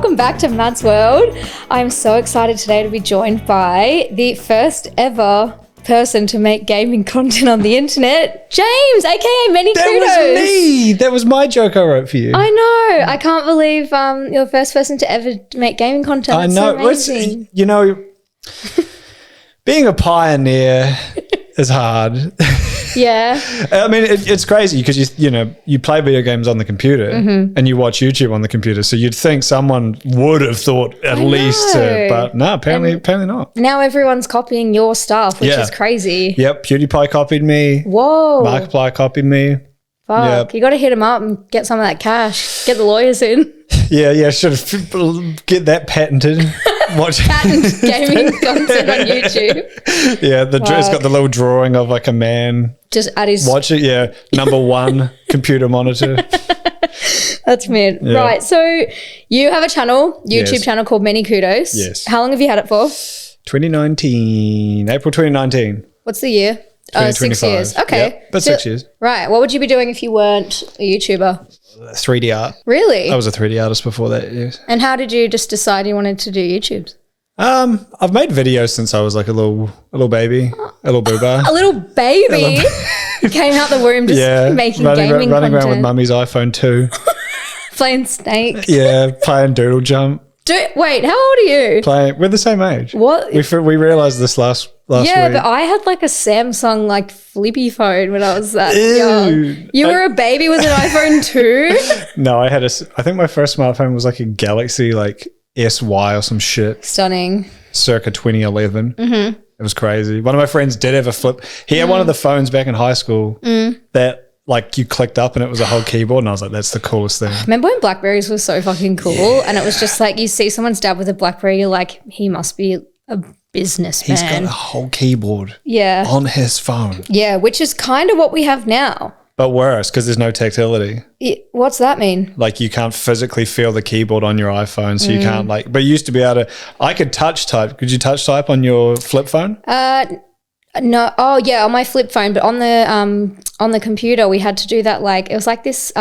welcome back to Matt's World. I'm so excited today to be joined by the first ever person to make gaming content on the internet, James, aka ManyKudos. That was me. That was my joke I wrote for you. I know. I can't believe you're the first person to ever make gaming content. That's I know. so amazing. Being a pioneer is hard. Yeah. I mean, it's crazy because you play video games on the computer and you watch YouTube on the computer. So you'd think someone would have thought at least, but no, apparently not. Now everyone's copying your stuff, which is crazy. Yep. PewDiePie copied me. Whoa. Markiplier copied me. Fuck. Yep. You got to hit him up and get some of that cash. Get the lawyers in. Yeah. Should have get that patented. Patent gaming content on YouTube. Yeah, it's got the little drawing of like a man. Just at his... Watch it, yeah. Number one computer monitor. That's mid. Yeah. Right, so you have a YouTube channel called ManyKudos. Yes. How long have you had it for? 2019. April 2019. What's the year? 6 years. Okay. Yep, but 6 years. Right. What would you be doing if you weren't a YouTuber? 3D art. Really? I was a 3D artist before that, yes. And how did you just decide you wanted to do YouTube? I've made videos since I was like a little baby, a little booba. A little baby? Came out the womb just making gaming running content. around with mummy's iPhone 2. Playing Snake. Yeah, playing Doodle Jump. Wait, how old are you? We're the same age. What? We realised this last week. Yeah, but I had like a Samsung like flippy phone when I was that young. You were a baby with an iPhone 2? No, I think my first smartphone was like a Galaxy like SY or some shit. Stunning. Circa 2011. Mm-hmm. It was crazy. One of my friends did have a flip. He had one of the phones back in high school that like you clicked up and it was a whole keyboard, and I was like, that's the coolest thing. Remember when Blackberries was so fucking cool? And it was just like you see someone's dad with a Blackberry, you're like, he must be a businessman. He's got a whole keyboard on his phone. Yeah, which is kind of what we have now. But worse, because there's no tactility. What's that mean? Like you can't physically feel the keyboard on your iPhone, so you can't but you used to be able to, I could touch type. Could you touch type on your flip phone? No. Oh yeah, on my flip phone, but on the computer we had to do that. Like it was like this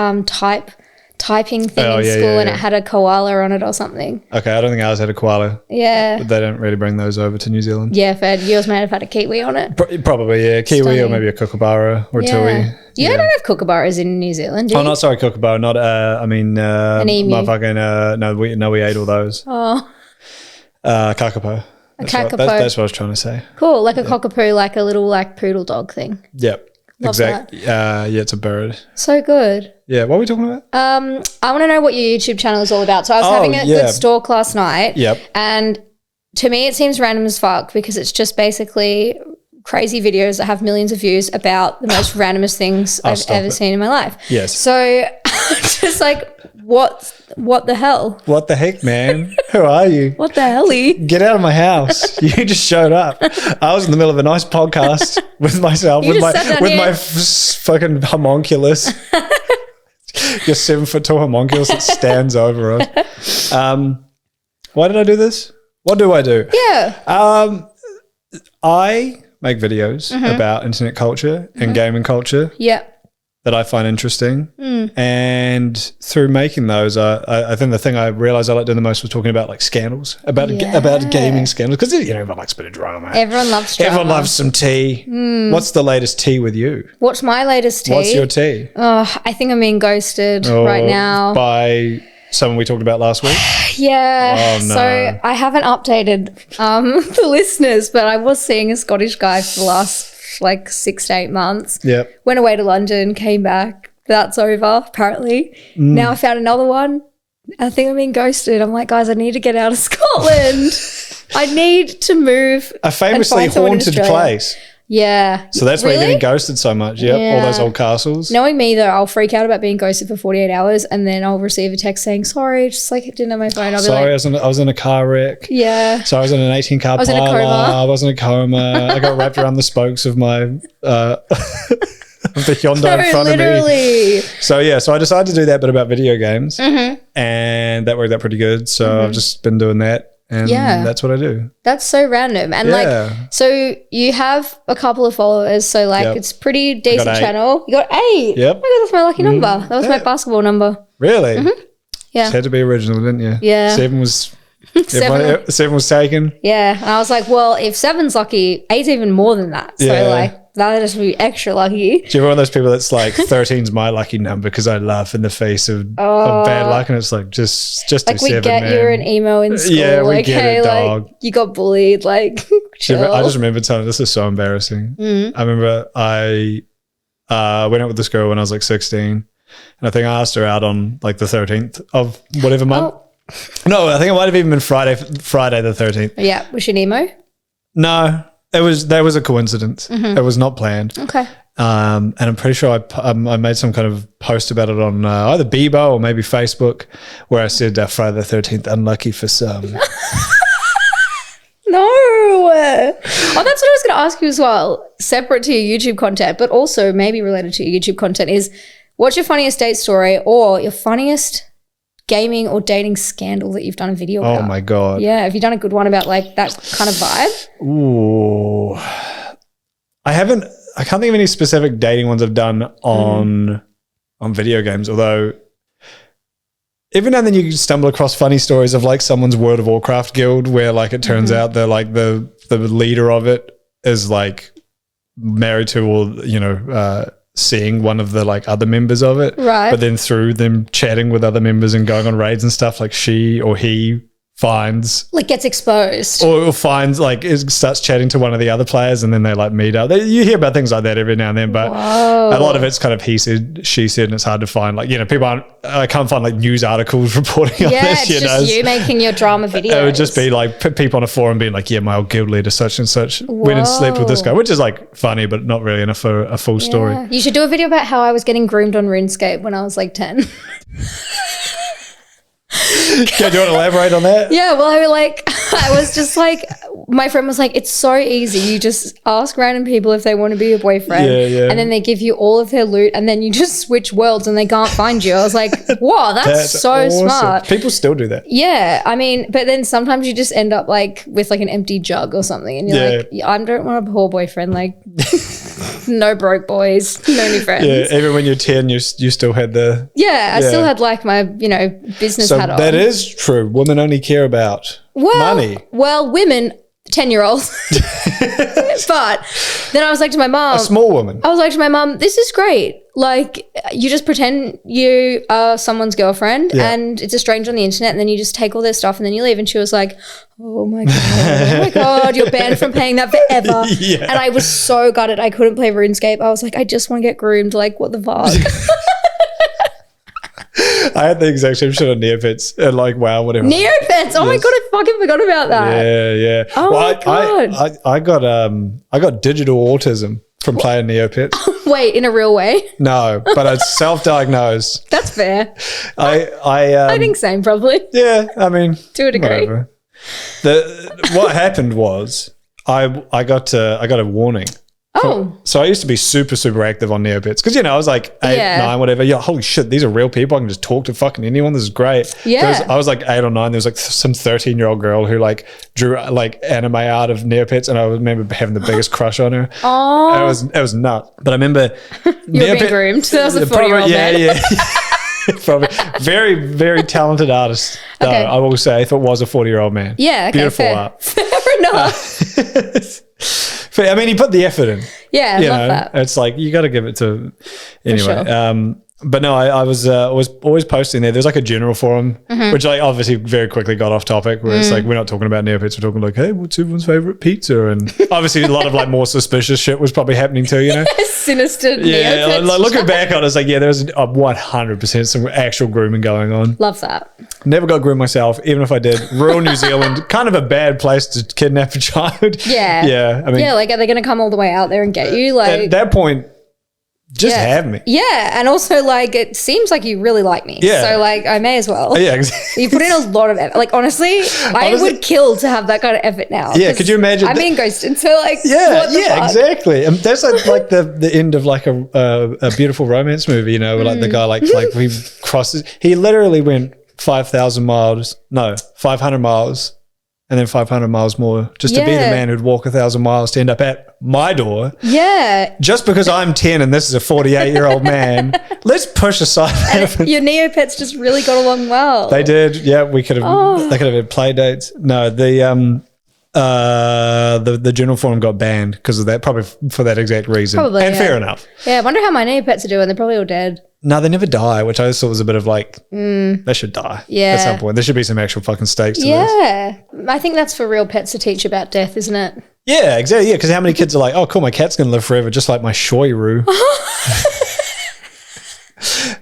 typing thing in school, and it had a koala on it or something. Okay, I don't think ours had a koala. Yeah, but they don't really bring those over to New Zealand. Yeah, fair. Yours may have had a kiwi on it. Probably, yeah, kiwi. Stunning. Or maybe a kookaburra or a tui. You don't have kookaburras in New Zealand, do you? Oh, not sorry, kookaburra. Not an emu. Motherfucking no, we ate all those. Oh, kakapo. That's what I was trying to say. Cool, like a cockapoo, like a little like poodle dog thing. Yep, exactly. Yeah, it's a bird. So good. Yeah, what are we talking about? I want to know what your YouTube channel is all about. So I was having a good stalk last night. Yep. And to me, it seems random as fuck because it's just basically crazy videos that have millions of views about the most randomest things I've ever seen in my life. Yes. So just like, what the hell? What the heck, man? Who are you? What the helly? Get out of my house. You just showed up. I was in the middle of a nice podcast with myself, with my fucking homunculus. Your 7 foot tall homunculus that stands over us. Why did I do this? What do I do? Yeah. I make videos about internet culture and gaming culture. Yeah. That I find interesting. And through making those, I think the thing I realized I like doing the most was talking about like scandals, about gaming scandals. Because everyone likes a bit of drama. Everyone loves drama. Everyone loves some tea. What's the latest tea with you? What's my latest tea? What's your tea? Oh, I think I'm being ghosted right now. By someone we talked about last week? Yeah. Oh, no. So I haven't updated the listeners, but I was seeing a Scottish guy for the last like 6 to 8 months. Yep. Went away to London, came back. That's over, apparently. Now I found another one. I think I'm being ghosted. I'm like, guys, I need to get out of Scotland. I need to move. A famously haunted place. Yeah. So that's why you're getting ghosted so much. Yep. Yeah. All those old castles. Knowing me though, I'll freak out about being ghosted for 48 hours and then I'll receive a text saying, sorry, just like it didn't have my phone. I'll be like, I was in a car wreck. Yeah. So I was in an 18-car I was in a coma. I got wrapped around the spokes of my the Hyundai in front literally. of me. So yeah, so I decided to do that bit about video games and that worked out pretty good. So I've just been doing that. And that's what I do. That's so random. And like, so you have a couple of followers. So like, it's pretty decent channel. You got 8. Yep. Oh my God, that's my lucky number. That was my basketball number. Really? Yeah. Just had to be original, didn't you? Yeah. 7 was... Seven. 7 was taken. Yeah. And I was like, well, if 7's lucky, 8's even more than that. So that'll just be extra lucky. Do you ever one of those people that's like 13's my lucky number because I laugh in the face of bad luck, and it's like just like do 7, we get man. you're an emo in school. Yeah, we like, get hey, it, dog. Like, you got bullied. Like, chill. I just remember telling this is so embarrassing. I remember I went out with this girl when I was like 16, and I think I asked her out on like the 13th of whatever month. No, I think it might have even been Friday the 13th. Yeah, was she an emo? No, there was a coincidence. It was not planned. Okay. And I'm pretty sure I made some kind of post about it on either Bebo or maybe Facebook, where I said Friday the 13th unlucky for some. No. Oh, that's what I was going to ask you as well. Separate to your YouTube content, but also maybe related to your YouTube content is, what's your funniest date story or your funniest gaming or dating scandal that you've done a video about? Oh my God. Yeah. Have you done a good one about like that kind of vibe? Ooh. I can't think of any specific dating ones I've done on video games, although every now and then you stumble across funny stories of like someone's World of Warcraft guild where like it turns out they're like the leader of it is like married to or, seeing one of the like other members of it. Right. But then through them chatting with other members and going on raids and stuff, like she or he finds like gets exposed or finds like starts chatting to one of the other players and then they like meet up. You hear about things like that every now and then, but a lot of it's kind of he said, she said, and it's hard to find like, I can't find like news articles reporting on this. It's just you making your drama videos. It would just be like people on a forum being like, yeah, my old guild leader such and such went and slept with this guy, which is like funny but not really enough for a full story. You should do a video about how I was getting groomed on RuneScape when I was like 10. Okay, do you want to elaborate on that? Yeah, well, I was just like, my friend was like, it's so easy. You just ask random people if they want to be your boyfriend. And then they give you all of their loot and then you just switch worlds and they can't find you. I was like, wow, that's so awesome. Smart. People still do that. Yeah. I mean, but then sometimes you just end up like with like an empty jug or something and you're like, I don't want a poor boyfriend. Like, no broke boys, no new friends. Yeah, even when you're 10, you still had the... Yeah, I still had like my, business hat on. That is true. Women only care about money. Well, women, 10-year-olds. But then I was like to my mom... A small woman. I was like to my mom, this is great. Like, you just pretend you are someone's girlfriend and it's a stranger on the internet and then you just take all their stuff and then you leave. And she was like, oh my God, you're banned from paying that forever. And I was so gutted. I couldn't play RuneScape. I was like, I just want to get groomed. Like, what the fuck? I had the exact same shit on Neopets and like, wow, whatever. Neopets. Oh my God, I fucking forgot about that. Yeah. Oh my God. I got digital autism from playing Neopets. Wait, in a real way? No, but it's self-diagnosed. That's fair. I think same probably. Yeah, I mean, to a degree. Whatever. What happened was I got a warning. Oh. So I used to be super, super active on Neopets because, I was like 8, 9, whatever. Yeah, holy shit, these are real people. I can just talk to fucking anyone. This is great. Yeah. I was like 8 or 9. There was like some 13-year-old girl who like drew like anime art of Neopets and I remember having the biggest crush on her. Oh. It was nuts. But I remember... You were being groomed. That was a 40-year-old man. Yeah. Probably very, very talented artist. Though, okay. I will say, if it was a 40-year-old man. Yeah, okay, beautiful fair. art. Fair enough. I mean, he put the effort in. Yeah, I love that. It's like you got to give it to anyway. Sure. But no, I was always posting there. There's like a general forum, which I obviously very quickly got off topic. Where it's like we're not talking about Neopets, we're talking like, hey, what's everyone's favorite pizza? And obviously a lot of like more suspicious shit was probably happening too. Sinister. Yeah, Neopets. like looking back on it, it's like there's 100% some actual grooming going on. Love that. Never got groomed myself, even if I did. Rural New Zealand, kind of a bad place to kidnap a child. Yeah. Yeah. I mean, like are they going to come all the way out there and get you? Like at that point. Just have me. Yeah. And also like it seems like you really like me. Yeah. So like I may as well. Yeah, exactly. You put in a lot of effort. Like honestly, I would kill to have that kind of effort now. Yeah, could you imagine? I'm being ghosted. So like what the fuck? Exactly. And that's like the end of like a beautiful romance movie, where like the guy like he crosses, he literally went 500 miles and then 500 miles more just to be the man who'd walk 1,000 miles to end up at my door. Yeah. Just because I'm 10 and this is a 48-year-old man, let's push aside. Your Neopets just really got along well. They did. Yeah, we could have. They could have had play dates. No, the general forum got banned because of that, probably for that exact reason. Probably, and fair enough. Yeah, I wonder how my Neopets are doing. They're probably all dead. No, they never die, which I thought was a bit of like, they should die at some point. There should be some actual fucking stakes to this. Yeah. I think that's for real pets to teach about death, isn't it? Yeah, exactly. Yeah, because how many kids are like, oh, cool, my cat's going to live forever, just like my shoiroo.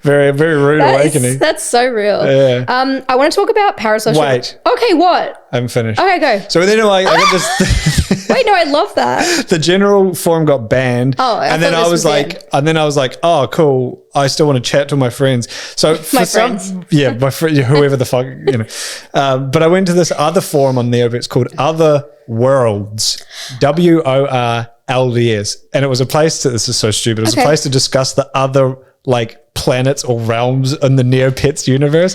Very, very rude awakening. That's so real. Yeah. I want to talk about Parasocial. Wait. Okay, what? I haven't finished. Okay, go. So then I got this. Wait, no, I love that. The general forum got banned. Oh, and then I was like, oh, cool. I still want to chat to my friends. So for my friends. My friend, whoever the fuck, you know. But I went to this other forum on Neopets called Other Worlds, WORLDS, and it was a place to. This is so stupid. It was a place to discuss the other like planets or realms in the Neopets universe.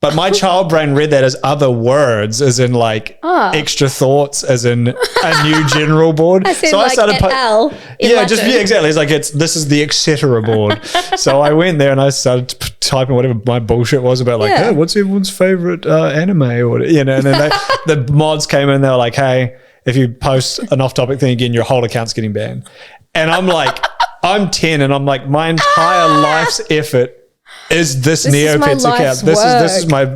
But my child brain read that as other words, as in like extra thoughts, as in a new general board. So I started exactly. It's like this is the etc. board. So I went there and I started typing whatever my bullshit was about, like, hey, what's everyone's favorite anime or you know. And then the mods came in and they were like, hey, if you post an off-topic thing again, your whole account's getting banned. And I'm like, I'm 10, and I'm like, my entire life's effort is this Neopets account.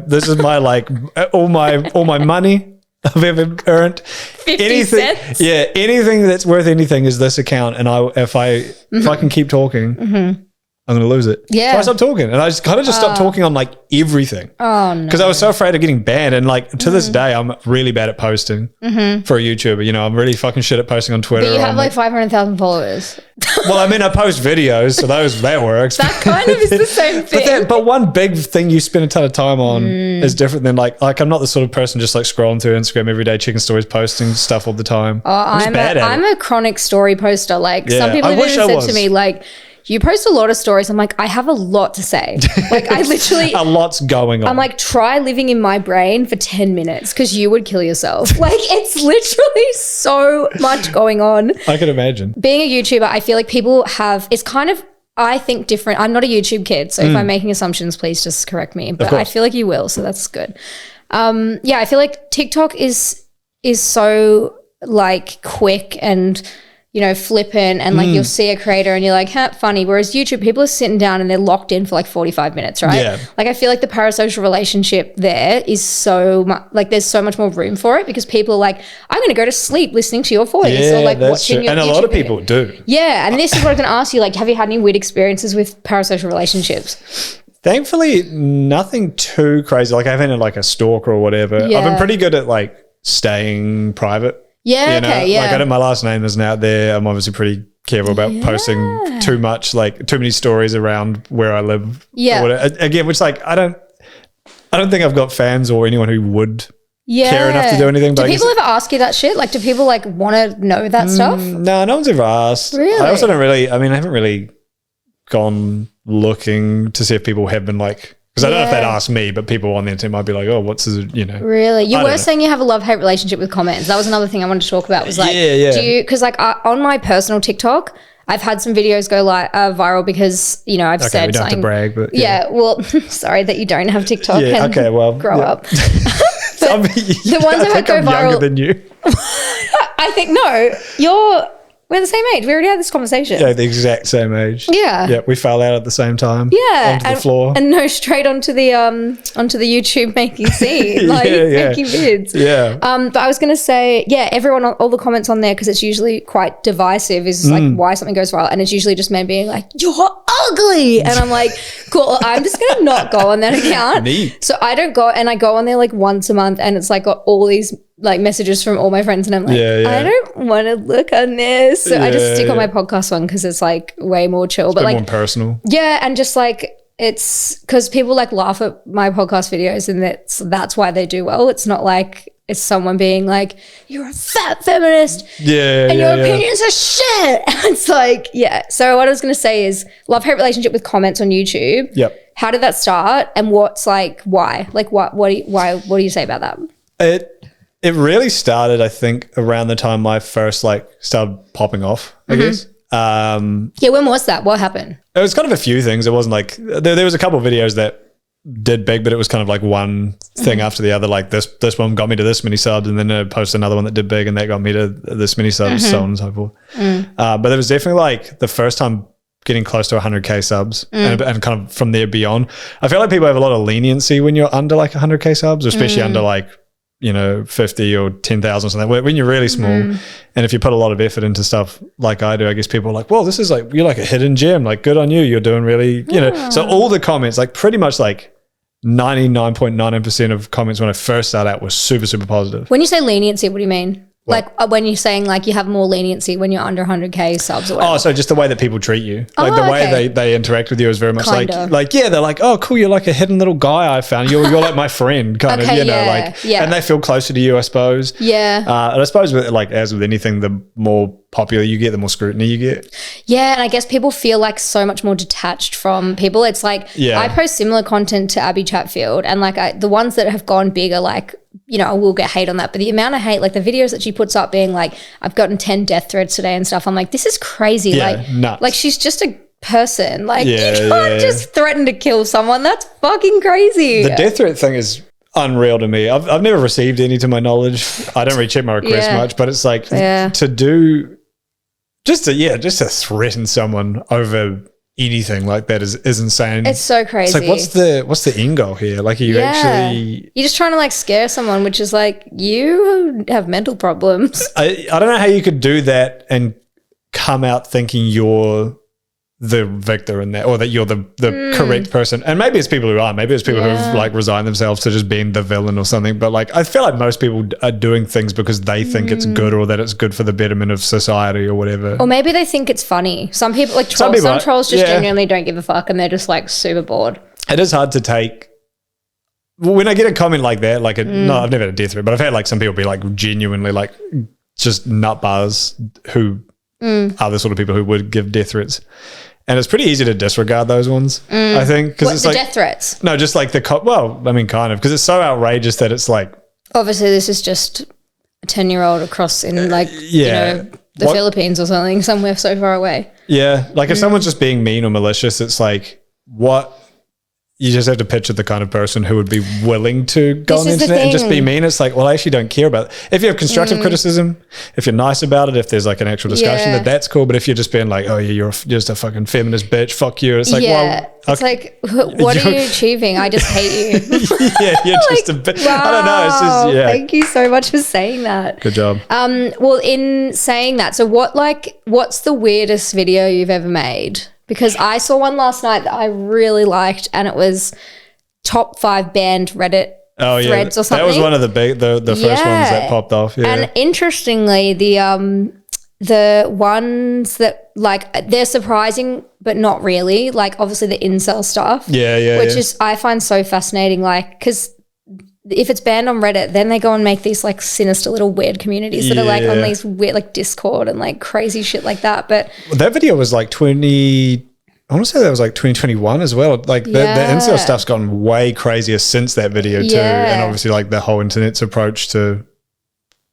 This is my like all my money I've ever earned. 50 cents. Yeah, anything that's worth anything is this account. And if I can keep talking, I'm going to lose it. Yeah. So I stopped talking, and I just kind of stopped talking on like everything. Oh no. Because I was so afraid of getting banned, and like to this day, I'm really bad at posting for a YouTuber. You know, I'm really fucking shit at posting on Twitter. But you have like 500,000 followers. Well, I mean, I post videos, so that works. That kind of is the same thing. But one big thing you spend a ton of time on is different than like I'm not the sort of person just like scrolling through Instagram every day, checking stories, posting stuff all the time. Oh, I'm a chronic story poster. Like some people have even said to me, like, you post a lot of stories. I'm like, I have a lot to say. Like I literally a lot's going on. I'm like, try living in my brain for 10 minutes because you would kill yourself. Like it's literally so much going on. I can imagine. Being a YouTuber, I feel like people have, it's kind of, I think different. I'm not a YouTube kid. So if I'm making assumptions, please just correct me. But I feel like you will. So that's good. I feel like TikTok is so like quick and, you know, flippant, and like you'll see a creator and you're like, funny. Whereas YouTube, people are sitting down and they're locked in for like 45 minutes, right? Yeah. Like I feel like the parasocial relationship there is so much, like there's so much more room for it because people are like, I'm going to go to sleep listening to your voice or like watching your And a YouTube lot of people do. Yeah. And this is what I was going to ask you, like, have you had any weird experiences with parasocial relationships? Thankfully, nothing too crazy. Like I haven't had like a stalker or whatever. Yeah. I've been pretty good at like staying private. Yeah, you know? okay, yeah. Like I know my last name isn't out there. I'm obviously pretty careful about posting too much, like too many stories around where I live. Yeah. Again, which like I don't think I've got fans or anyone who would care enough to do anything. But do people ever ask you that shit? Like, do people like want to know that stuff? No, no one's ever asked. Really? I also don't really. I mean, I haven't really gone looking to see if people have been like. Because I don't know if they'd ask me, but people on the internet might be like, oh, what's his, you know. Really? You were saying you have a love-hate relationship with comments. That was another thing I wanted to talk about was like, do you, because like on my personal TikTok, I've had some videos go like viral because, you know, I've said we don't something. Have to brag, but well, sorry that you don't have TikTok and grow up. The ones that go viral. Younger than you. I think, we're the same age. We already had this conversation. Yeah, the exact same age. Yeah. Yeah, we fell out at the same time. Yeah. Onto the floor. And straight onto the YouTube making scene. Making vids. Yeah. But I was going to say, everyone, all the comments on there, because it's usually quite divisive, is like why something goes viral. And it's usually just men being like, you're ugly. And I'm like, cool, I'm just going to not go on that account. Neat. So I don't go, and I go on there like once a month, and it's like got all these like messages from all my friends, and I'm like, I don't want to look on this. So I just stick on my podcast one because it's like way more chill. But like more personal. Yeah, and just like it's because people like laugh at my podcast videos, and that's why they do well. It's not like it's someone being like, you're a fat feminist. And your opinions are shit. It's like, So what I was gonna say is love-hate relationship with comments on YouTube. Yep. How did that start? And what's like why? Like what do you say about that? It really started, I think, around the time I first like started popping off, I guess. When was that? What happened? It was kind of a few things. It wasn't like there was a couple of videos that did big, but it was kind of like one thing after the other. Like this one got me to this many subs, and then I posted another one that did big, and that got me to this many subs, so on and so forth. But it was definitely like the first time getting close to 100k subs, and kind of from there beyond. I feel like people have a lot of leniency when you're under like 100k subs, especially under like 50 or 10,000 or something. When you're really small, and if you put a lot of effort into stuff like I do, I guess people are like, well, this is like, you're like a hidden gem, like good on you, you're doing really, So all the comments, like pretty much like 99.99% of comments when I first started out was super, super positive. When you say leniency, what do you mean? What? Like when you're saying like you have more leniency when you're under 100k subs or whatever. Oh, so just the way that people treat you. Like the way they interact with you is very much like, yeah, they're like, oh, cool, you're like a hidden little guy I found. You're like my friend kind of, and they feel closer to you, I suppose. Yeah. And I suppose as with anything, the more popular you get, the more scrutiny you get. Yeah, and I guess people feel like so much more detached from people. It's like I post similar content to Abby Chatfield, and like the ones that have gone bigger, like, I will get hate on that. But the amount of hate, like the videos that she puts up being like, I've gotten 10 death threats today and stuff. I'm like, this is crazy. Yeah, nuts. Like she's just a person. Like you can't just threaten to kill someone. That's fucking crazy. The death threat thing is unreal to me. I've never received any to my knowledge. I don't really check my requests much, but it's like to do just to threaten someone over anything like that is insane. It's so crazy. It's like what's the end goal here? Like you're just trying to like scare someone, which is like you have mental problems. I don't know how you could do that and come out thinking you're the victor in that, or that you're the correct person. And maybe it's people who are. Maybe it's people who've like resigned themselves to just being the villain or something. But like I feel like most people are doing things because they think it's good, or that it's good for the betterment of society or whatever. Or maybe they think it's funny. Some people like trolls. Some trolls just genuinely don't give a fuck, and they're just like super bored. It is hard to take. When I get a comment like that, like no, I've never had a death threat, but I've had like some people be like genuinely like just nut bars who are the sort of people who would give death threats. And it's pretty easy to disregard those ones, I think. Because it's like death threats. No, just like kind of, because it's so outrageous that it's like. Obviously, this is just a 10-year-old across in the Philippines or something, somewhere so far away. Yeah, like if someone's just being mean or malicious, it's like, what? You just have to picture the kind of person who would be willing to go on the internet and just be mean. It's like, well, I actually don't care about it. If you have constructive criticism, if you're nice about it, if there's like an actual discussion, that's cool. But if you're just being like, oh yeah, you're just a fucking feminist bitch, fuck you. It's like, well, it's like, what are you achieving? I just hate you. You're just a bitch. Wow, I don't know. It's just, thank you so much for saying that. Good job. Well, in saying that, so what's the weirdest video you've ever made? Because I saw one last night that I really liked, and it was top 5 banned Reddit threads or something. That was one of the first ones that popped off. Yeah. And interestingly, the ones that like they're surprising but not really, like obviously the incel stuff. Which is I find so fascinating, like because if it's banned on Reddit, then they go and make these like sinister little weird communities that are like on these weird like Discord and like crazy shit like that. But that video was like I want to say that was like 2021 as well. Like the incel stuff's gotten way crazier since that video too. And obviously like the whole internet's approach to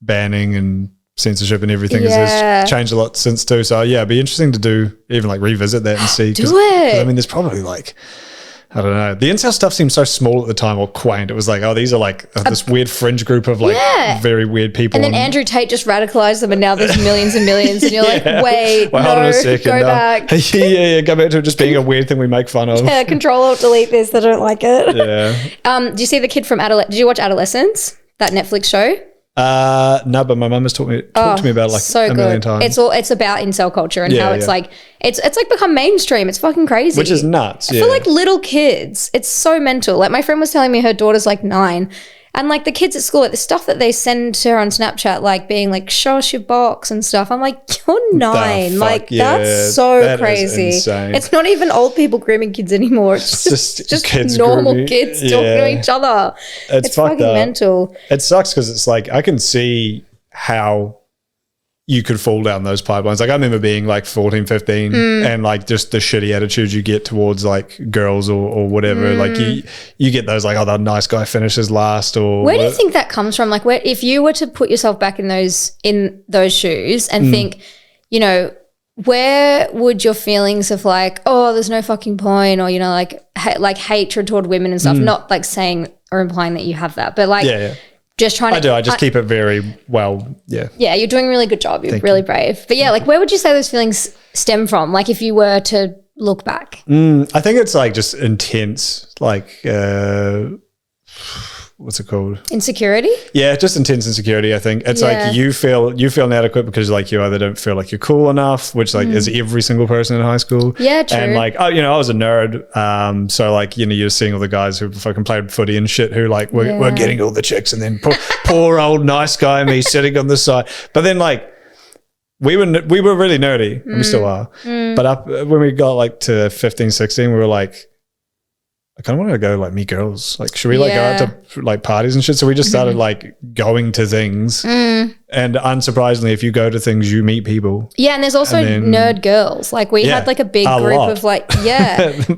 banning and censorship and everything has changed a lot since too. So it'd be interesting to do even like revisit that and see. Do it. I mean, there's probably like, I don't know. The incel stuff seemed so small at the time, or quaint. It was like, oh, these are like this weird fringe group of like very weird people. And then Andrew Tate just radicalized them, and now there's millions and millions. And you're like, wait, hold on a second. Go back. Go back to just being a weird thing we make fun of. Yeah, Control-Alt-Delete this. They don't like it. Yeah. Do you see the kid from Did you watch Adolescence, that Netflix show? No, but my mum has talked to me about it like so a million times. It's about incel culture and how it's like it's like become mainstream. It's fucking crazy. Which is nuts. For like little kids, it's so mental. Like my friend was telling me her daughter's like 9. And like the kids at school, like the stuff that they send to her on Snapchat, like being like, show us your box and stuff. I'm like, you're 9. Like that's so crazy. It's not even old people grooming kids anymore. It's just kids normal kids talking to each other. It's fucking mental. It sucks because it's like I can see how you could fall down those pipelines. Like I remember being like 14, 15 and like just the shitty attitudes you get towards like girls or whatever. Like you get those like, oh, the nice guy finishes last or where do you think that comes from? Like where, if you were to put yourself back in those shoes and think, you know, where would your feelings of like, oh, there's no fucking point, or, you know, like hatred toward women and stuff, not like saying or implying that you have that, but like just trying to. I just keep it very well. Yeah. Yeah. You're doing a really good job. You're really brave. But yeah, like where would you say those feelings stem from? Like if you were to look back. I think it's like just intense, like, what's it called? Insecurity? Yeah, just intense insecurity, I think. It's like you feel inadequate because like you either don't feel like you're cool enough, which like is every single person in high school. Yeah, true. And like, oh, you know, I was a nerd. So like, you know, you're seeing all the guys who fucking played footy and shit who like were getting all the chicks, and then poor old nice guy me sitting on the side. But then like we were really nerdy, and we still are. But when we got like to 15, 16, we were like, I kind of want to go like meet girls. Like, should we like go out to like parties and shit? So we just started like going to things. And unsurprisingly, if you go to things, you meet people. Yeah, and there's also nerd girls. Like we had like a big group of like,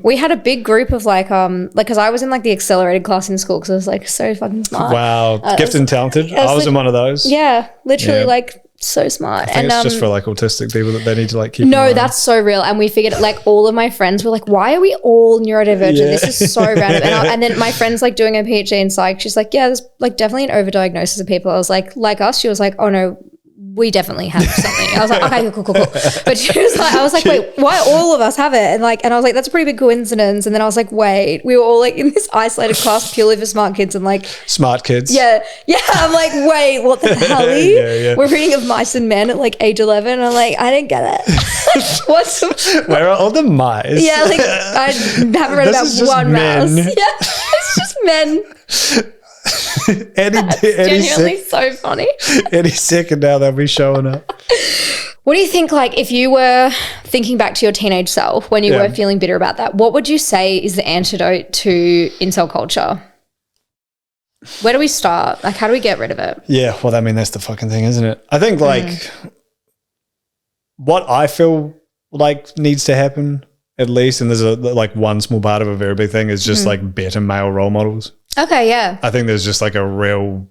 we had a big group of like because I was in like the accelerated class in school because I was like so fucking smart. Wow, gifted and talented. I was in one of those. Yeah, literally like so smart. I think it's just for like autistic people that they need to like keep. No, that's so real. And we figured like all of my friends were like, why are we all neurodivergent? This is so random. And then my friend's like doing a PhD in psych. She's like, yeah, there's like definitely an overdiagnosis of people. I was like us. She was like, oh no, we definitely have something. I was like, okay, cool. But she was like, I was like, wait, why all of us have it? And I was like, that's a pretty big coincidence. And then I was like, wait, we were all like in this isolated class purely for smart kids and like smart kids. Yeah. I'm like, wait, what the hell? We're reading of Mice and Men at like age 11. I'm like, I didn't get it. Where are all the mice? Yeah, like I haven't read about one mouse. Yeah, it's just men. Genuinely so funny. Any second now they'll be showing up. What do you think, like if you were thinking back to your teenage self when you were feeling bitter about that, what would you say is the antidote to incel culture? Where do we start? Like how do we get rid of it? Yeah, well, I mean that's the fucking thing, isn't it? I think like what I feel like needs to happen at least, and there's like one small part of a very big thing is just like better male role models. Okay, yeah. I think there's just like a real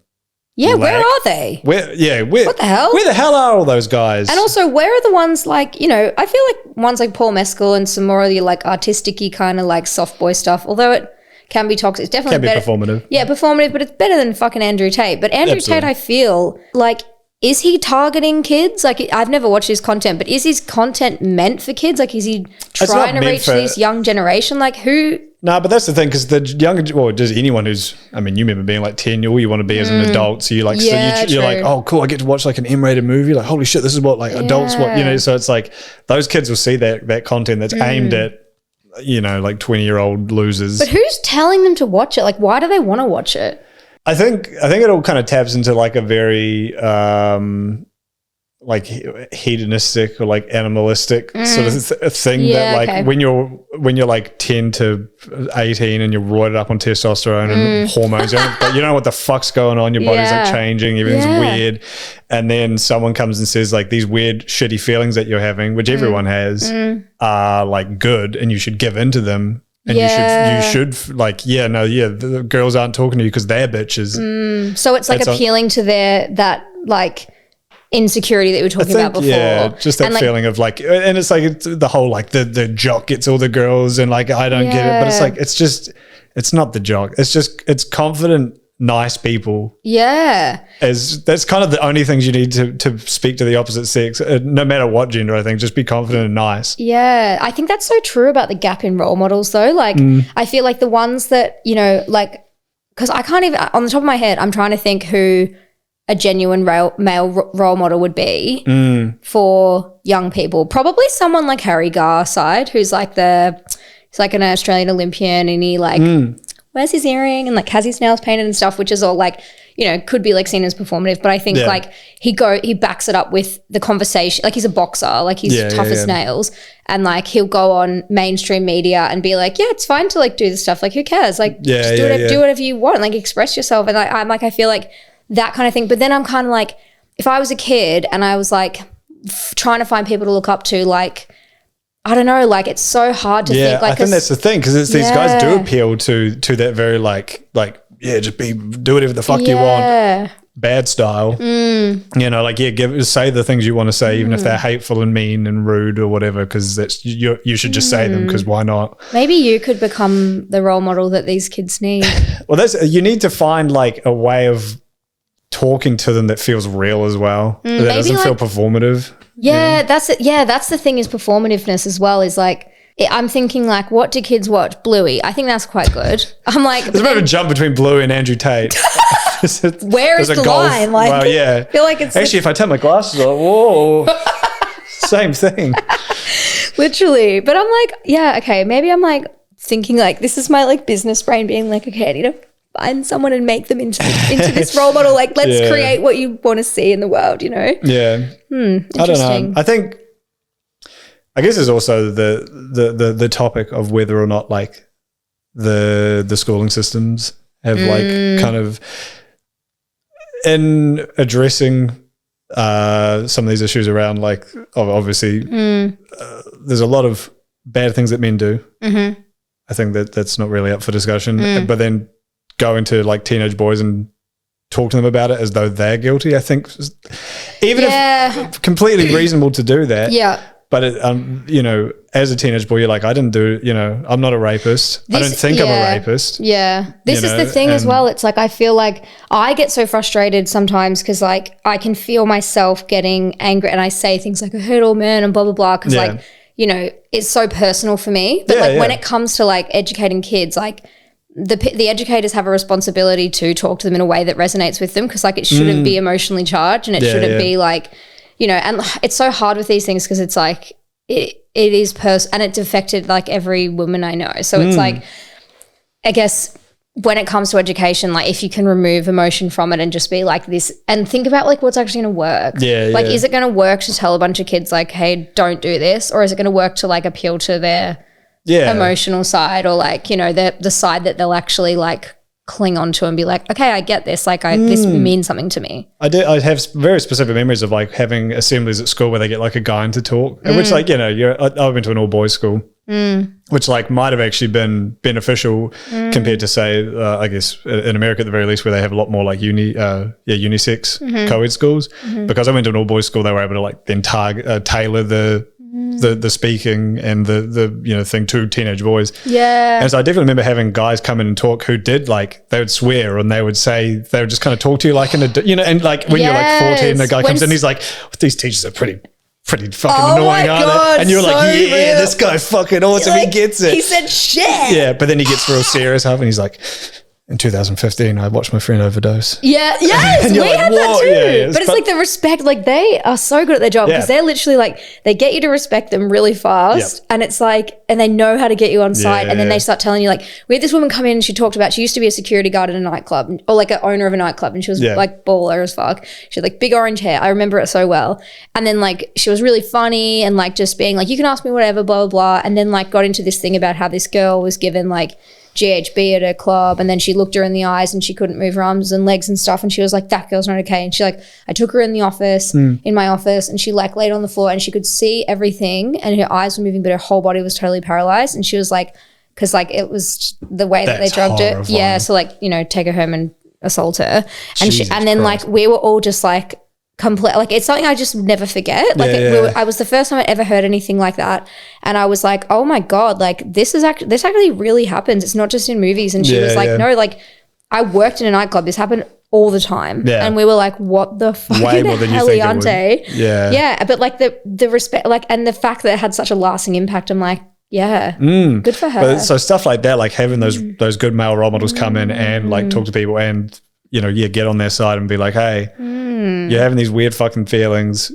lack. Where are they? What the hell? Where the hell are all those guys? And also, where are the ones like, you know, I feel like ones like Paul Mescal and some more of the like artistic-y kind of like soft boy stuff, although it can be toxic. It's definitely better. Performative. Yeah, performative, but it's better than fucking Andrew Tate. But Andrew Tate, I feel like, is he targeting kids? Like, I've never watched his content, but is his content meant for kids? Like, is he trying to reach this young generation? Like, who? No, but that's the thing, because the younger, well, just anyone who's, I mean, you remember being like 10, all you want to be as an adult. So you're like, you're like, oh, cool, I get to watch like an M-rated movie. Like, holy shit, this is what like adults want, you know? So it's like, those kids will see that content that's aimed at, you know, like 20-year-old losers. But who's telling them to watch it? Like, why do they want to watch it? I think it all kind of taps into like a very like hedonistic or like animalistic sort of thing that like when you're like 10 to 18 and you're roided up on testosterone and hormones, but you don't know what the fuck's going on. Your body's like changing, everything's weird, and then someone comes and says like these weird shitty feelings that you're having, which everyone has, are like good, and you should give into them. And you should like, the girls aren't talking to you because they're bitches. So it's like appealing to that like insecurity that we were talking about before. Yeah, just that feeling of like, and it's like the whole like the jock gets all the girls and like I don't get it, but it's like it's not the jock. It's confident, nice people. Yeah. That's kind of the only things you need to speak to the opposite sex, no matter what gender, I think. Just be confident and nice. Yeah. I think that's so true about the gap in role models though. Like I feel like the ones that, you know, like, because I can't even, on the top of my head, I'm trying to think who a genuine male role model would be for young people. Probably someone like Harry Garside, who's like he's like an Australian Olympian, and he like wears his earring and like has his nails painted and stuff, which is all like, you know, could be like seen as performative. But I think like he backs it up with the conversation. Like he's a boxer, like he's tough as nails, and like he'll go on mainstream media and be like, yeah, it's fine to like do this stuff. Like who cares? Like just do whatever you want. Like express yourself. And I'm like, I feel like that kind of thing. But then I'm kind of like, if I was a kid and I was like trying to find people to look up to, like, I don't know, like it's so hard to think. Like, I think that's the thing, because these guys do appeal to that very like just do whatever the fuck you want, bad style. You know, like say the things you want to say, even if they're hateful and mean and rude or whatever, because that's you should just say them, because why not? Maybe you could become the role model that these kids need. Well, you need to find like a way of talking to them that feels real as well, that doesn't feel performative. That's it. Yeah, that's the thing, is performativeness as well, is like, I'm thinking like, what do kids watch? Bluey. I think that's quite good. I'm like, there's a bit of a jump between Bluey and Andrew Tate. Where is the line? Like, well, yeah. I feel like it's actually, if I take my glasses off, whoa, same thing. Literally. But I'm like, yeah, okay. Maybe I'm like thinking like, this is my like business brain being like, okay, I need to find someone and make them into this role model. Like, let's create what you want to see in the world, you know? Yeah. Interesting. I don't know. I guess there's also the topic of whether or not like the schooling systems have like kind of, in addressing some of these issues around like, obviously there's a lot of bad things that men do. I think that's not really up for discussion. But then going to like teenage boys and talk to them about it as though they're guilty, I think, even if completely reasonable to do that. Yeah. But, you know, as a teenage boy, you're like, I didn't do, you know, I'm not a rapist. I don't think I'm a rapist. Yeah. This is the thing as well. It's like, I feel like I get so frustrated sometimes because like I can feel myself getting angry and I say things like, I hurt all men and blah, blah, blah. Because like, you know, it's so personal for me. But when it comes to like educating kids, like the educators have a responsibility to talk to them in a way that resonates with them, because like it shouldn't be emotionally charged, and it shouldn't be like, you know, and it's so hard with these things because it's like it is and it's affected like every woman I know. So it's like, I guess when it comes to education, like if you can remove emotion from it and just be like this and think about like what's actually going to work. Like, is it going to work to tell a bunch of kids like, hey, don't do this? Or is it going to work to like appeal to their emotional side, or like, you know, the side that they'll actually like cling on to and be like, okay, I get this. Like this means something to me. I have very specific memories of like having assemblies at school where they get like a guy in to talk, which like, you know, I went to an all boys school, which like might have actually been beneficial compared to say, I guess in America at the very least, where they have a lot more like unisex co-ed schools. Because I went to an all boys school, they were able to like then tailor the speaking and the you know thing to teenage boys. And so I definitely remember having guys come in and talk who did like, they would swear and they would say, they would just kind of talk to you like in a, you know, and like when you're like 14, the guy comes in, he's like, these teachers are pretty fucking annoying, aren't they? And you're like, yeah, this guy fucking awesome, like, he gets it. He said shit. Yeah, but then he gets real serious and he's like, in 2015, I watched my friend overdose. Yes, we like, had that too. But it's like the respect, like they are so good at their job because they're literally like, they get you to respect them really fast. And it's like, and they know how to get you on site. And then they start telling you like, we had this woman come in and she talked about, she used to be a security guard at a nightclub, or like an owner of a nightclub. And she was like baller as fuck. She had like big orange hair. I remember it so well. And then like, she was really funny and like just being like, you can ask me whatever, blah, blah, blah. And then like got into this thing about how this girl was given like GHB at her club, and then she looked her in the eyes and she couldn't move her arms and legs and stuff, and she was like, that girl's not okay. And she like, I took her in the office, in my office, and she like laid on the floor and she could see everything and her eyes were moving but her whole body was totally paralyzed. And she was like, because like it was the way that they drugged it, so like, you know, take her home and assault her. And and then like we were all just like complete, like it's something I just never forget. Like I was the first time I ever heard anything like that, and I was like, oh my god, like this actually really happens. It's not just in movies. And she was like, no, like I worked in a nightclub. This happened all the time. And we were like, what the fuck? Way more than you think it would. But like the respect, like, and the fact that it had such a lasting impact, I'm like, good for her. But so stuff like that, like having those good male role models come in and like talk to people and, you know, get on their side and be like, hey, you're having these weird fucking feelings,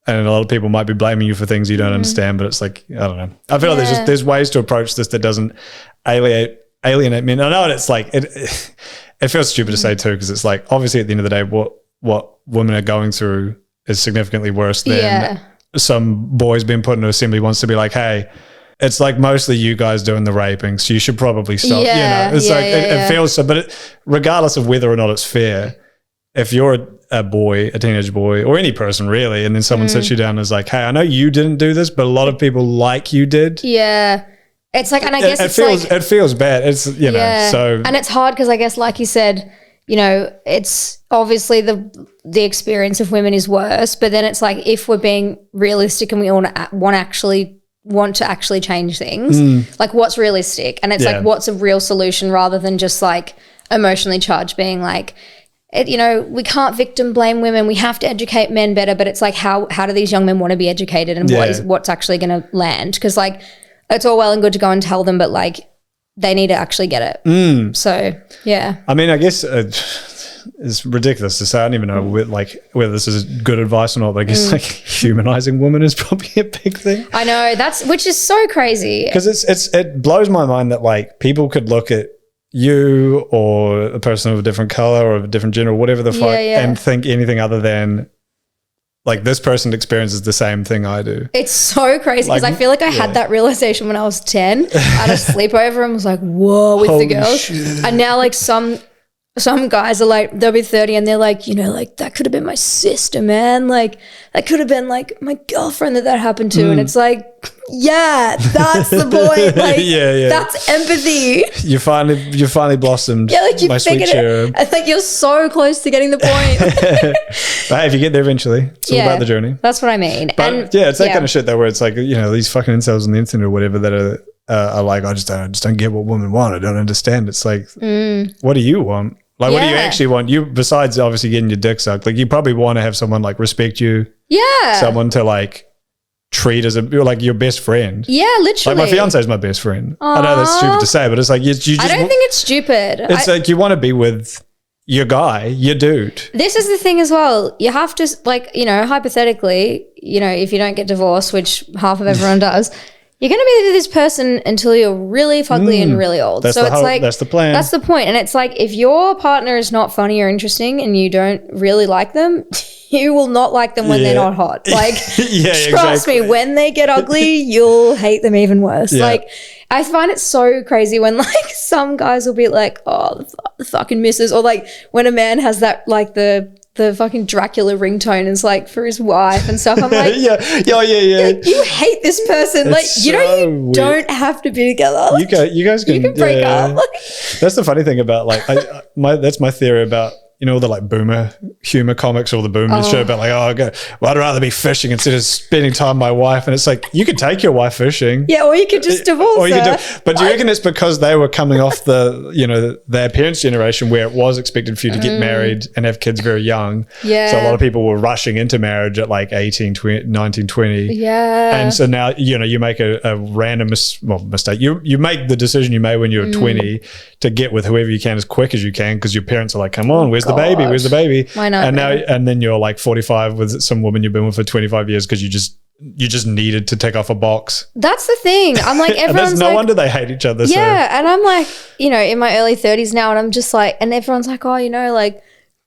and a lot of people might be blaming you for things you don't understand, but it's like, I don't know. I feel like there's ways to approach this that doesn't alienate men. I know it's like, it feels stupid to say too, because it's like, obviously at the end of the day, what women are going through is significantly worse than some boys being put in an assembly wants to be like, hey, it's like mostly you guys doing the raping, so you should probably stop. You know, it's it feels so, but regardless of whether or not it's fair, if you're a boy, a teenage boy, or any person really, and then someone sits you down and is like, hey, I know you didn't do this, but a lot of people like you did. Yeah. It's like, and I guess it feels bad. It's, you know, so. And it's hard because I guess, like you said, you know, it's obviously the experience of women is worse, but then it's like, if we're being realistic and we all want to actually change things, like what's realistic? And it's like, what's a real solution rather than just like emotionally charged being like, you know, we can't victim blame women. We have to educate men better. But it's like, how do these young men want to be educated, and what's actually going to land? Because like, it's all well and good to go and tell them, but like, they need to actually get it. So yeah. I mean, I guess it's ridiculous to say. I don't even know whether this is good advice or not. But I guess like humanizing women is probably a big thing. I know, which is so crazy because it blows my mind that like people could look at you or a person of a different color or of a different gender or whatever the fuck and think anything other than like this person experiences the same thing I do. It's so crazy because I feel like I had that realization when I was 10. I had a sleepover and was like, whoa, with the girls. Shit. And now like some guys are like, they'll be 30 and they're like, you know, like that could have been my sister, man. Like that could have been like my girlfriend that happened to. And it's like, yeah, that's the point. Like, that's empathy. You finally blossomed. Yeah, like you figured it. And like you're so close to getting the point. But hey, if you get there eventually, it's all about the journey. That's what I mean. But and, it's that kind of shit though, where it's like, you know, these fucking incels on the internet or whatever that are like, I just don't get what women want. I don't understand. It's like, what do you want? Like, what do you actually want? You, besides obviously getting your dick sucked, like you probably want to have someone like respect you. Yeah. Someone to like treat as like your best friend. Yeah, literally. Like my fiance is my best friend. Aww. I know that's stupid to say, but it's like you just. I don't think it's stupid. It's like you want to be with your guy, your dude. This is the thing as well. You have to, like, you know, hypothetically, you know, if you don't get divorced, which half of everyone does, you're going to be with this person until you're really fugly and really old. That's that's the plan. That's the point. And it's like, if your partner is not funny or interesting and you don't really like them, you will not like them when they're not hot. Like, trust me, when they get ugly, you'll hate them even worse. Yeah. Like, I find it so crazy when like some guys will be like, oh, the fucking missus, or like when a man has that, like the fucking Dracula ringtone is like for his wife and stuff. I'm like, yeah. Like, you hate this person. It's like, you don't have to be together. Like, you guys can break up. Like, that's the funny thing about like, that's my theory about, you know, the like boomer humor comics or the boomer show about like, I'd rather be fishing instead of spending time with my wife. And it's like, you could take your wife fishing. Yeah, or you could just divorce her. But do you reckon it's because they were coming off the, you know, their parents' generation where it was expected for you to get married and have kids very young? Yeah. So a lot of people were rushing into marriage at like 18, 20, 19, 20. Yeah. And so now, you know, you make a random mistake. You make the decision you made when you were 20 to get with whoever you can as quick as you can because your parents are like, come on, where's the baby? Why not? And then you're like 45 with some woman you've been with for 25 years because you just needed to tick off a box. That's the thing. I'm like, everyone's no wonder they hate each other. Yeah, and I'm like, you know, in my early 30s now, and I'm just like, and everyone's like, oh, you know, like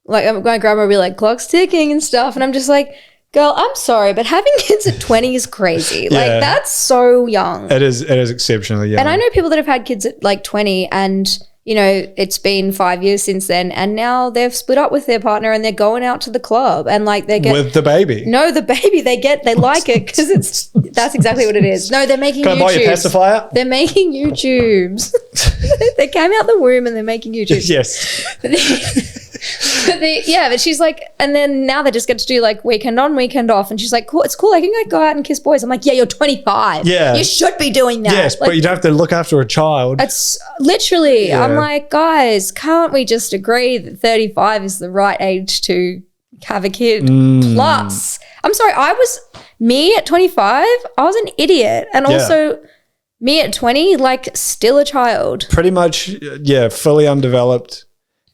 my grandma will be like, clock's ticking and stuff, and I'm just like, girl, I'm sorry, but having kids at 20 is crazy. Like, that's so young. It is exceptionally young. And I know people that have had kids at like 20 and, you know, it's been 5 years since then and now they've split up with their partner and they're going out to the club and like they get... With the baby? No, the baby, they like it because that's exactly what it is. No, they're making YouTubes. Can I buy your pacifier? They're making YouTubes. They came out the womb and they're making YouTubes. Yes. But she's like, and then now they just get to do like weekend on, weekend off. And she's like, cool, it's cool. I can like go out and kiss boys. I'm like, yeah, you're 25. Yeah. You should be doing that. Yes, like, but you don't have to look after a child. It's literally, I'm like, guys, can't we just agree that 35 is the right age to have a kid? Plus, I'm sorry, me at 25, I was an idiot. And also me at 20, like still a child. Pretty much, fully undeveloped.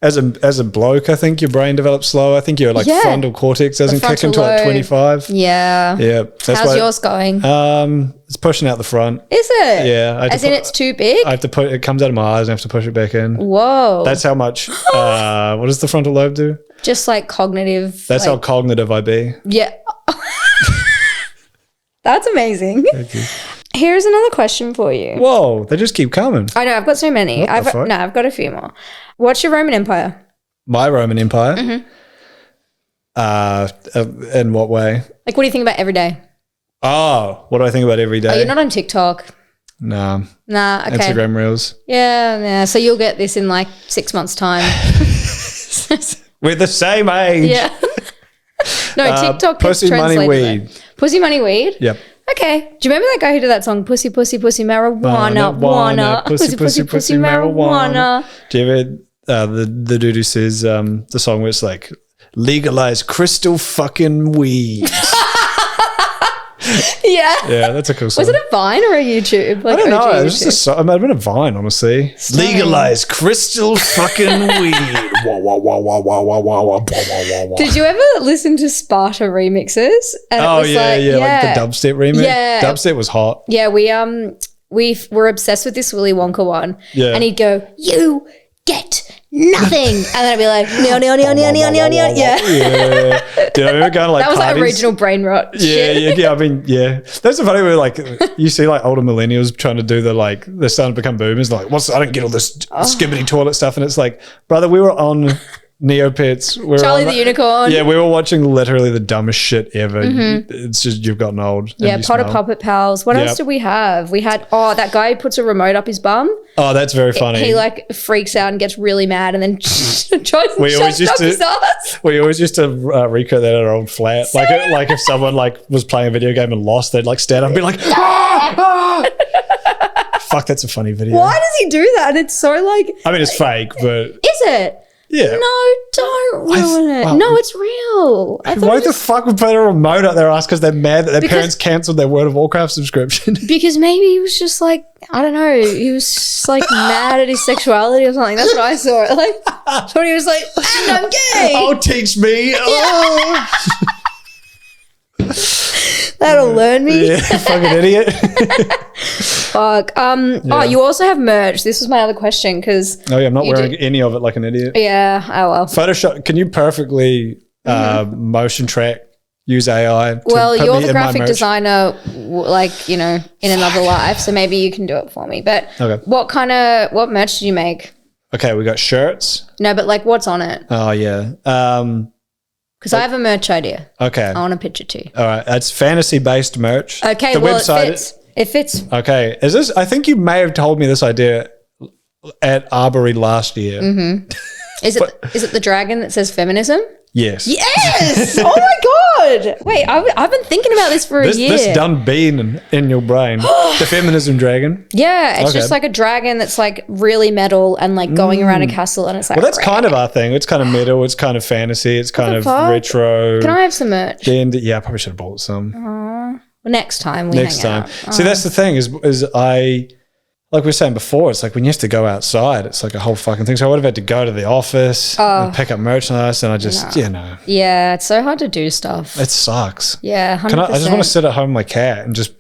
As a bloke, I think your brain develops slow. I think your like frontal cortex doesn't kick until like 25. Yeah. Yeah. How's yours going? It's pushing out the front. Is it? Yeah. As in it's too big? I have to it comes out of my eyes and I have to push it back in. Whoa. That's how much, what does the frontal lobe do? Just like cognitive. That's how cognitive I be. Yeah. That's amazing. Thank you. Here's another question for you. Whoa, they just keep coming. I know, I've got so many. I've got a few more. What's your Roman Empire? My Roman Empire? In what way? Like, what do you think about every day? Oh, what do I think about every day? Oh, you're not on TikTok. Nah. Okay. Instagram Reels. Yeah. So you'll get this in like 6 months' time. We're the same age. Yeah. No, TikTok gets Pussy, money, translated. weed. Pussy, money, weed? Yep. Okay. Do you remember that guy who did that song? Pussy, pussy, pussy, marijuana, wanna. Pussy, pussy, pussy, marijuana. Do you ever, the dude who says the song where it's like, legalize crystal fucking weed. Yeah. Yeah, that's a cool song. Was it a Vine or a YouTube? Like, I don't know. OG It was just it might have been a Vine, honestly. Legalize crystal fucking weed. Wah, wah, wah, wah, wah, wah, wah, wah, wah, wah. Did you ever listen to Sparta remixes? And Oh, yeah, like the dubstep remix. Yeah. Dubstep was hot. Yeah, we were obsessed with this Willy Wonka one. Yeah. And he'd go, you get nothing. And then I'd be like, no. Yeah. Yeah. Dude, I remember going to like That was parties. like original Brainrot shit. Yeah. I mean, yeah. That's the funny way, like, you see like older millennials trying to do they're starting to become boomers. Like, I don't get all this skibbity toilet stuff. And it's like, brother, we were on Neopets. Charlie the Unicorn. Yeah, we were watching literally the dumbest shit ever. It's just you've gotten old. Yeah, Potter Puppet Pals. What else did we have? We had, that guy who puts a remote up his bum. Oh, that's very funny. He like freaks out and gets really mad and then tries and shoves up his ass. We always used to recreate that at our old flat. Like if someone like was playing a video game and lost, they'd like stand up and be like, fuck, that's a funny video. Why does he do that? It's so like, I mean, it's fake, but is it? yeah. No, don't ruin it. No, it's real. Why the fuck would put a remote up their ass because they're mad that their parents cancelled their World of Warcraft subscription? Because maybe he was just like, I don't know, he was just like mad at his sexuality or something. That's what I saw. Like, I thought he was like, and I'm gay. Oh, teach me. Oh. That'll learn me. Yeah, fucking idiot. Fuck. Oh, you also have merch. This was my other question because. Oh yeah, I'm not wearing any of it like an idiot. Yeah. Oh well. Photoshop. Can you perfectly motion track? Use AI. Well, you're the graphic designer, like in another life, so maybe you can do it for me. But okay. What merch did you make? Okay, we got shirts. No, but like, what's on it? Oh yeah. Because I have a merch idea. Okay. I want a picture too. All right. It's fantasy-based merch. Okay. The website, it fits. It fits. Okay. Is this? I think you may have told me this idea at Arbory last year. Mm-hmm. Is it the dragon that says feminism? Yes. Yes. Oh my god. Wait, I've been thinking about this for a year. This done been in your brain. The feminism dragon. Yeah, it's just like a dragon that's like really metal and like going around a castle, and it's like. Well, that's kind of our thing. It's kind of metal. It's kind of fantasy. It's kind of retro. Can I have some merch? Yeah, I probably should have bought some. Well, next time we hang out. See, that's the thing is I. Like we were saying before, it's like when you have to go outside, it's like a whole fucking thing. So I would have had to go to the office and pick up merchandise, and I just, Yeah, it's so hard to do stuff. It sucks. Yeah, 100%. I just want to sit at home with my cat and just,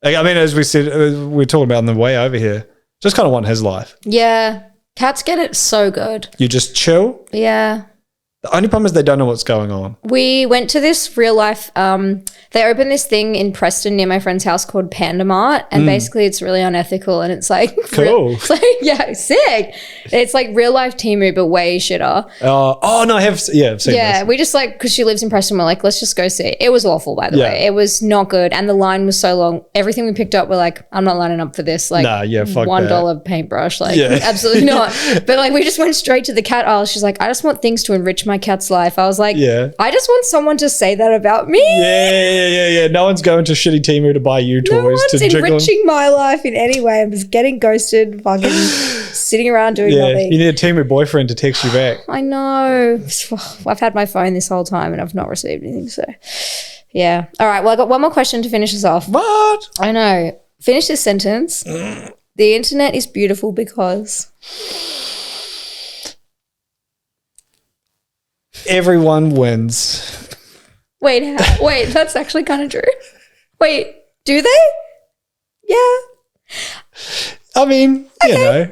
I mean, as we said, we were talking about on the way over here, just kind of want his life. Yeah, cats get it so good. You just chill. Yeah. The only problem is they don't know what's going on. We went to this real life, they opened this thing in Preston near my friend's house called Panda Mart, and basically it's really unethical, and it's like cool. Sick. It's like real life Temu but way shitter. Oh no, I've seen this. We just like, because she lives in Preston, we're like, let's just go see it. It was awful, by the way. It was not good, and the line was so long. Everything we picked up, we're like, I'm not lining up for this. Like, fuck $1 paintbrush, like absolutely not. But like, we just went straight to the cat aisle. She's like, I just want things to enrich my cat's life. I was like, I just want someone to say that about me. Yeah. No one's going to shitty Temu to buy you toys. No one's enriching my life in any way. I'm just getting ghosted, fucking sitting around doing nothing. You need a Temu boyfriend to text you back. I know. I've had my phone this whole time and I've not received anything. So, yeah. All right. Well, I got one more question to finish us off. What? I know. Finish this sentence. The internet is beautiful because... everyone wins. Wait, that's actually kind of true. Wait, do they? Yeah. I mean,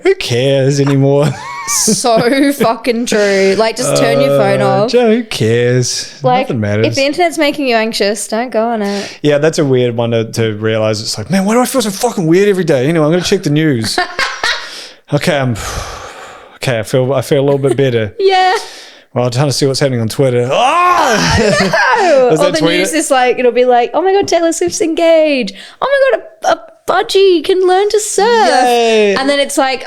who cares anymore? So fucking true. Like, just turn your phone off. Who cares? Like, nothing matters. If the internet's making you anxious, don't go on it. Yeah, that's a weird one to realize. It's like, man, why do I feel so fucking weird every day? Anyway, I'm going to check the news. I feel a little bit better. Yeah. Well, I'm trying to see what's happening on Twitter. Oh! Or the news is like, it'll be like, oh my God, Taylor Swift's engaged. Oh my God, a budgie can learn to surf. Yay. And then it's like,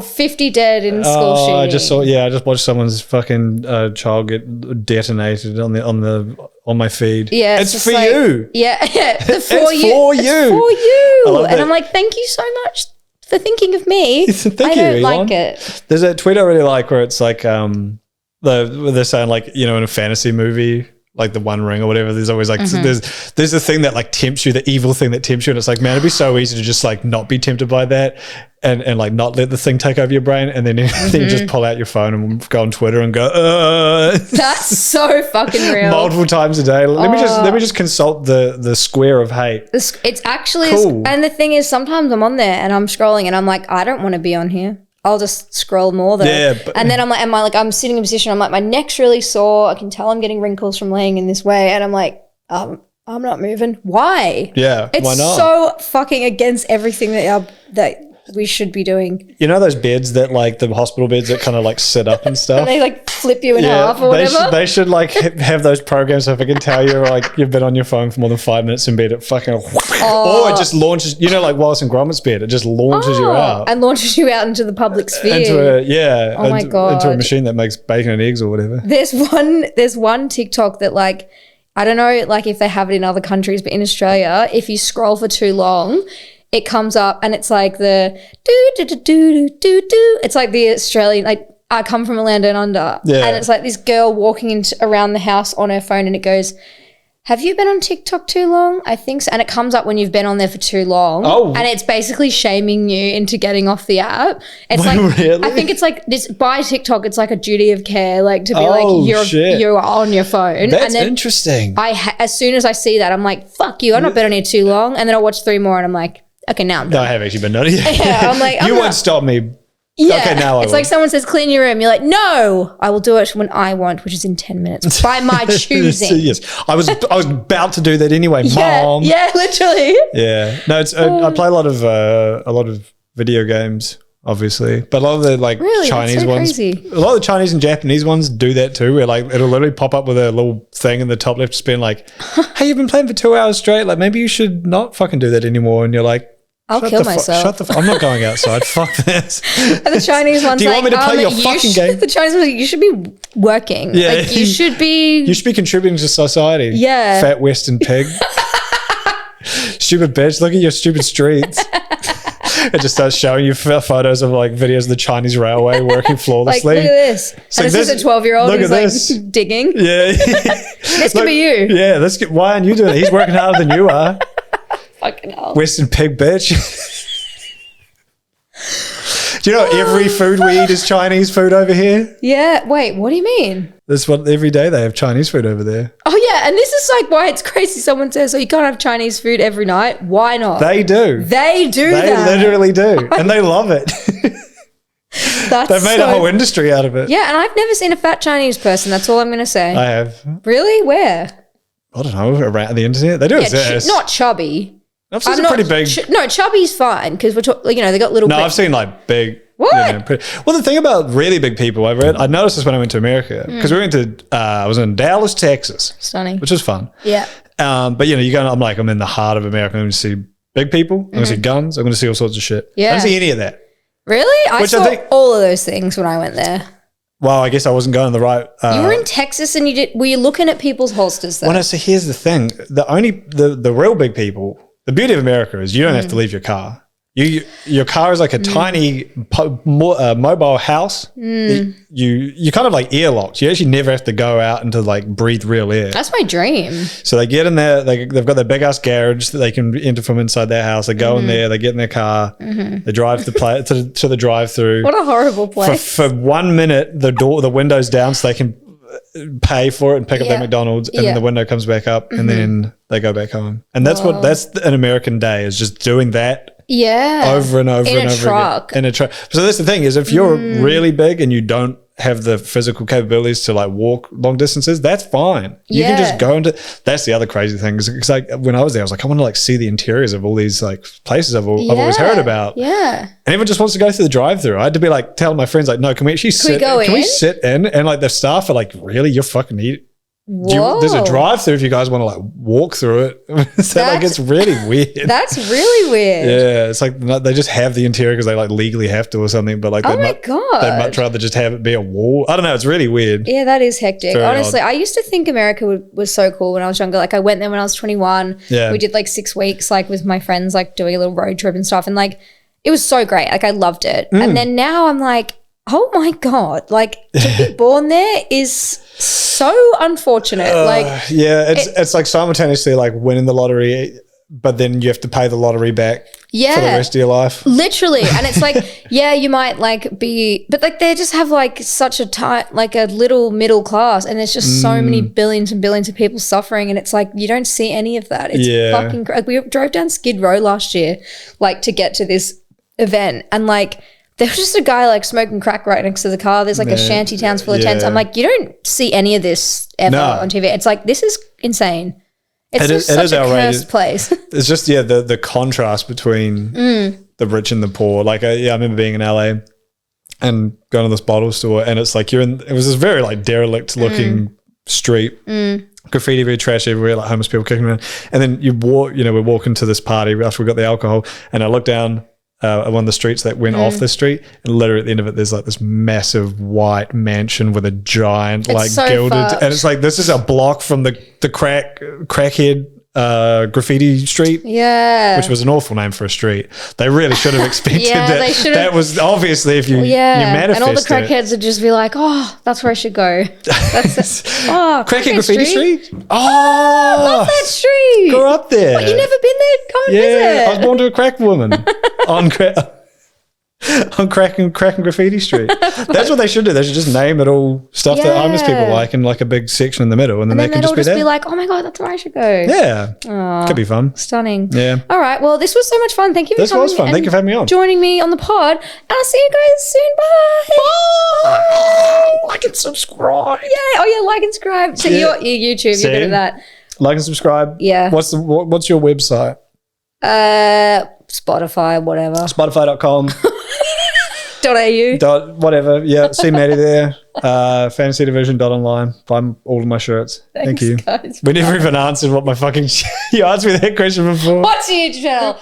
50 dead in school shooting. I just watched someone's fucking child get detonated on my feed. Yeah. It's for you. Yeah. It's for you. And I'm like, thank you so much for thinking of me. Thank you, Elon. like it. There's a tweet I really like where it's like, they're saying like, in a fantasy movie, like the One Ring or whatever, there's always like, there's the thing that like tempts you, the evil thing that tempts you. And it's like, man, it'd be so easy to just like not be tempted by that and like not let the thing take over your brain. And then, then you just pull out your phone and go on Twitter and go, That's so fucking real. Multiple times a day. Let me just consult the square of hate. It's actually, cool. And the thing is, sometimes I'm on there and I'm scrolling and I'm like, I don't want to be on here. I'll just scroll more though. Yeah, and then I'm like, I'm sitting in a position, I'm like, my neck's really sore. I can tell I'm getting wrinkles from laying in this way. And I'm like, I'm not moving. Why? Yeah, it's why not? so fucking against everything that we should be doing. You know those beds that like the hospital beds that kind of like sit up and stuff? And they like flip you in half or whatever? They should like have those programs so if it can tell you like you've been on your phone for more than 5 minutes in bed, it fucking or it just launches, like Wallace and Gromit's bed, it just launches you out. And launches you out into the public sphere. Into a machine that makes bacon and eggs or whatever. There's one TikTok that like, I don't know like if they have it in other countries, but in Australia, if you scroll for too long, it comes up and it's like the do. It's like the Australian, like I come from a land down under. Yeah. And it's like this girl walking around the house on her phone and it goes, have you been on TikTok too long? I think so. And it comes up when you've been on there for too long. Oh. And it's basically shaming you into getting off the app. It's like, really? I think it's like this by TikTok, it's like a duty of care, like to be you're on your phone. That's and then interesting. As soon as I see that, I'm like, fuck you. I've not been on here too long. And then I'll watch 3 more and I'm like, okay, now I'm done. No, I have actually been on it. Yeah, I'm like, you won't stop me. Yeah. Okay, now it's like someone says, clean your room. You're like, no, I will do it when I want, which is in 10 minutes by my choosing. Yes. I was about to do that anyway, Mom. Yeah, literally. Yeah. No, it's I play a lot of video games, obviously, but a lot of the like Chinese ones, crazy. A lot of the Chinese and Japanese ones do that too, where like it'll literally pop up with a little thing in the top left, just being like, hey, you've been playing for 2 hours straight. Like maybe you should not fucking do that anymore. And you're like, I'll kill myself. I'm not going outside. Fuck this. And the Chinese ones, do you want me to play your fucking game? The Chinese ones, you should be working. Yeah. Like you should be contributing to society. Yeah. Fat Western pig. Stupid bitch. Look at your stupid streets. It just starts showing you photos of like videos of the Chinese railway working flawlessly. Like, look at this. And this is a 12-year-old who's like digging. Yeah. This could be you. Yeah. Why aren't you doing it? He's working harder than you are. Fucking hell. Western pig bitch. Do you know every food we eat is Chinese food over here? Yeah. Wait, what do you mean? That's what every day they have Chinese food over there. Oh yeah, and this is like why it's crazy. Someone says, "Oh, you can't have Chinese food every night." Why not? They do. They literally do, and they love it. They've made a whole industry out of it. Yeah, and I've never seen a fat Chinese person. That's all I'm going to say. I have. Really? Where? I don't know. Around the internet, they do exist. Not chubby. I've seen some pretty big. No, chubby's fine because we're talking. They got little. No, I've seen like big. What? Well, the thing about really big people, I noticed this when I went to America because we went to. I was in Dallas, Texas. Stunning. Which was fun. Yeah. But you go. I'm in the heart of America. I'm going to see big people. I'm going to see guns. I'm going to see all sorts of shit. Yeah. I didn't see any of that. Really? I saw all of those things when I went there. Well, I guess I wasn't going the right. You were in Texas, and were you looking at people's holsters though? Well, no, so here's the thing: the real big people. The beauty of America is you don't have to leave your car. Your car is like a tiny mobile house. You kind of like earlocked. You actually never have to go out and to like breathe real air. That's my dream. So they get in there. They've got their big ass garage that they can enter from inside their house. They go in there. They get in their car. They drive to the drive-through. What a horrible place. For 1 minute, the window's down so they can pay for it and pick up their McDonald's, and then the window comes back up, and then they go back home. And that's an American day is just doing that. Yeah. Over and over and over again. In a truck. So that's the thing is if you're really big and you don't have the physical capabilities to like walk long distances, that's fine. You can just go into. That's the other crazy thing, because like when I was there, I was like, I want to like see the interiors of all these like places I've always heard about. Yeah, and everyone just wants to go through the drive-through. I had to be like telling my friends like, no, can we actually sit? Can we sit in? And like the staff are like, really, you're fucking eating. There's a drive-through if you guys want to like walk through it. So like it's really weird. That's really weird. Yeah, it's like they just have the interior because they like legally have to or something. But like, oh my god, they'd much rather just have it be a wall. I don't know. It's really weird. Yeah, that is hectic. Very honestly, odd. I used to think America was so cool when I was younger. Like I went there when I was 21. Yeah, we did like 6 weeks, like with my friends, like doing a little road trip and stuff, and like it was so great. Like I loved it. And then now I'm like, oh my god, like to be born there is so unfortunate. Yeah, it's like simultaneously like winning the lottery, but then you have to pay the lottery back for the rest of your life. Literally. And it's like, yeah, you might like be, but like they just have like such a tight, like a little middle class, and there's just so many billions and billions of people suffering, and it's like you don't see any of that. It's fucking like we drove down Skid Row last year like to get to this event, and like there was just a guy like smoking crack right next to the car. There's like a shanty towns full of tents. I'm like, you don't see any of this ever on TV. It's like, this is insane. It's just such a cursed place. It's just, the contrast between the rich and the poor. Like, I remember being in LA and going to this bottle store, and it's like it was this very like derelict looking street. Graffiti, very trash everywhere, like homeless people kicking around. And then you walk, we're walking to this party after we got the alcohol, and I look down at one of the streets that went off the street, and literally at the end of it there's like this massive white mansion with a giant like so gilded fucked. And it's like, this is a block from the crackhead graffiti street, which was an awful name for a street. They really should have expected that. That was obviously, if you manifest, and all the crackheads would just be like, oh, that's where I should go. That's crackhead graffiti street. I love that street. Go up there. What, you never been there? Come and visit. I was born to a crack woman on crack and graffiti street. That's what they should do. They should just name it all stuff that homeless people like, in like a big section in the middle, and then they can just be like, oh my god, that's where I should go. Yeah, could be fun. Stunning. Yeah. All right. Well, this was so much fun. Thank you for coming. This was fun. Thank you for having me on. Joining me on the pod. And I'll see you guys soon. Bye. Like and subscribe. Yeah. Oh yeah, like and subscribe. So your YouTube. You're good at that. Like and subscribe. Yeah. What's your website? Spotify, whatever. Spotify.com. .au. Whatever. Yeah. See Maddie there. FantasyDivision.online. Buy all of my shirts. Thank you. Guys. We never even answered what my fucking... You asked me that question before. What's your YouTube channel?